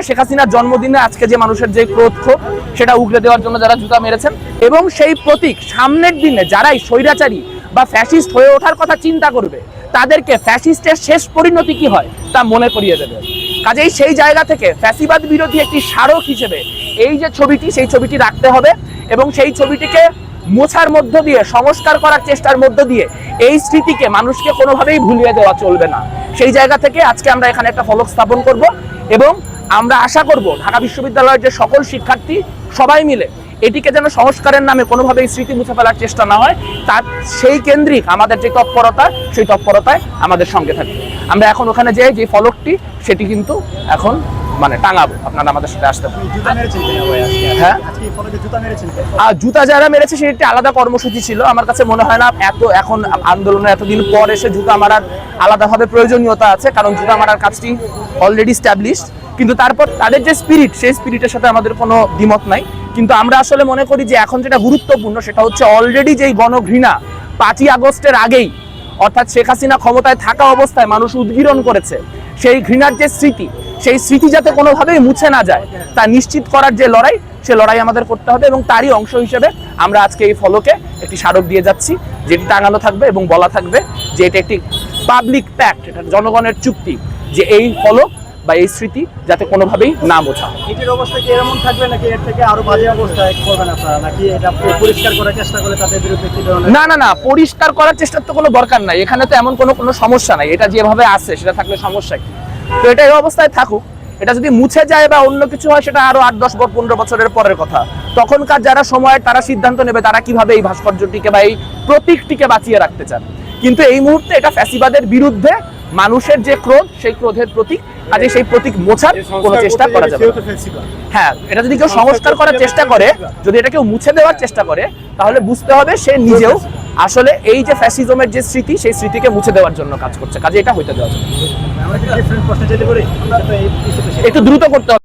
শেখ হাসিনার জন্মদিনে আজকে যে মানুষের যে ক্রোধ ক্ষোভ সেটা উগড়ে দেওয়ার জন্য যারা জুতা মেরেছেন, এবং সেই প্রতীক সামনের দিনে যারাই স্বৈরাচারী বা ফ্যাসিস্ট হয়ে ওঠার কথা চিন্তা করবে তাদেরকে ফ্যাসিস্টের শেষ পরিণতি কি হয় তা মনে করিয়ে দেবে। কাজেই সেই জায়গা থেকে ফ্যাসিবাদ বিরোধী একটি স্মারক হিসেবে এই যে ছবিটি, সেই ছবিটি রাখতে হবে এবং সেই ছবিটিকে মোছার মধ্য দিয়ে, সংস্কার করার চেষ্টার মধ্য দিয়ে এই স্মৃতিকে মানুষকে কোনোভাবেই ভুলিয়ে দেওয়া চলবে না। সেই জায়গা থেকে আজকে আমরা এখানে একটা ফলক স্থাপন করব এবং আমরা আশা করব ঢাকা বিশ্ববিদ্যালয়ের যে সকল শিক্ষার্থী সবাই মিলে এটিকে যেন সংস্কারের নামে কোনোভাবেই স্মৃতি মুছে ফেলার চেষ্টা না হয়, তার সেই কেন্দ্রিক আমাদের যে তৎপরতা, সেই তৎপরতায় আমাদের সঙ্গে থাকবে। আমরা এখন ওখানে যে ফলকটি সেটি কিন্তু এখন টাঙাবো, আপনারা আমাদের সাথে আসতে পারেন। হ্যাঁ, জুতা যারা মেরেছে সেটি আলাদা কর্মসূচি ছিল। আমার কাছে মনে হয় না এখন আন্দোলনের এতদিন পর এসে জুতা মারার আলাদাভাবে প্রয়োজনীয়তা আছে, কারণ জুতা মারার কাজটি অলরেডি স্ট্যাবলিশড। কিন্তু তারপর তাদের যে স্পিরিট, সেই স্পিরিটের সাথে আমাদের কোনো দ্বিমত নাই। কিন্তু আমরা আসলে মনে করি যে এখন যেটা গুরুত্বপূর্ণ সেটা হচ্ছে অলরেডি যেই গণঘৃণা 5ই আগস্টের আগেই, অর্থাৎ শেখ হাসিনা ক্ষমতায় থাকা অবস্থায় মানুষ উদ্গীরণ করেছে, সেই ঘৃণার যে স্মৃতি, সেই স্মৃতি যাতে কোনোভাবেই মুছে না যায় তা নিশ্চিত করার যে লড়াই, সে লড়াই আমাদের করতে হবে। এবং তারই অংশ হিসেবে আমরা আজকে এই ফলকে একটি স্মারক দিয়ে যাচ্ছি, যেটি টাঙানো থাকবে এবং বলা থাকবে যে এটা একটি পাবলিক প্যাক্ট, এটা জনগণের চুক্তি যে এই ফলক বা এই স্মৃতি যাতে কোনোভাবেই না মোছা। এটির অবস্থা কি এরকম থাকবে নাকি এর থেকে আরো বাজে অবস্থায় করবেন আপনারা, নাকি এটা পরিষ্কার করার চেষ্টা করে তাদের বিরুদ্ধে কি ধরনের? না, পরিষ্কার করার চেষ্টার তো কোনো দরকার নাই। এখানে তো এমন কোনো সমস্যা নাই, এটা যেভাবে আছে সেটা থাকলে সমস্যা কি? তো এটা এই অবস্থায় থাকুক। এটা যদি মুছে যায় বা অন্য কিছু হয় সেটা আরো 8, 10, 15 বছরের পরের কথা। তখনকার যারা সময় তারা সিদ্ধান্ত নেবে তারা কিভাবে এই ভাস্কর্যটিকে বা এই প্রতীকটিকে বাঁচিয়ে রাখতে চান। কিন্তু এই মুহূর্তে এটা ফ্যাসিবাদের বিরুদ্ধে মানুষের যে ক্রোধ, সেই ক্রোধের প্রতীক। কাজে সেই প্রতীক মোছার কোনো চেষ্টা করা যাবে না। হ্যাঁ, এটা যদি কেউ সংস্কার করার চেষ্টা করে, যদি এটা কেউ মুছে দেওয়ার চেষ্টা করে, তাহলে বুঝতে হবে সে নিজেও আসলে এই যে ফ্যাসিজমের যে স্মৃতি, সেই স্মৃতিকে মুছে দেওয়ার জন্য কাজ করছে। কাজে এটা হইতে দেওয়া যাবে। আমরা কি ডিফারেন্ট প্রশ্ন যেতে পারি? একটু দ্রুত করতে হবে।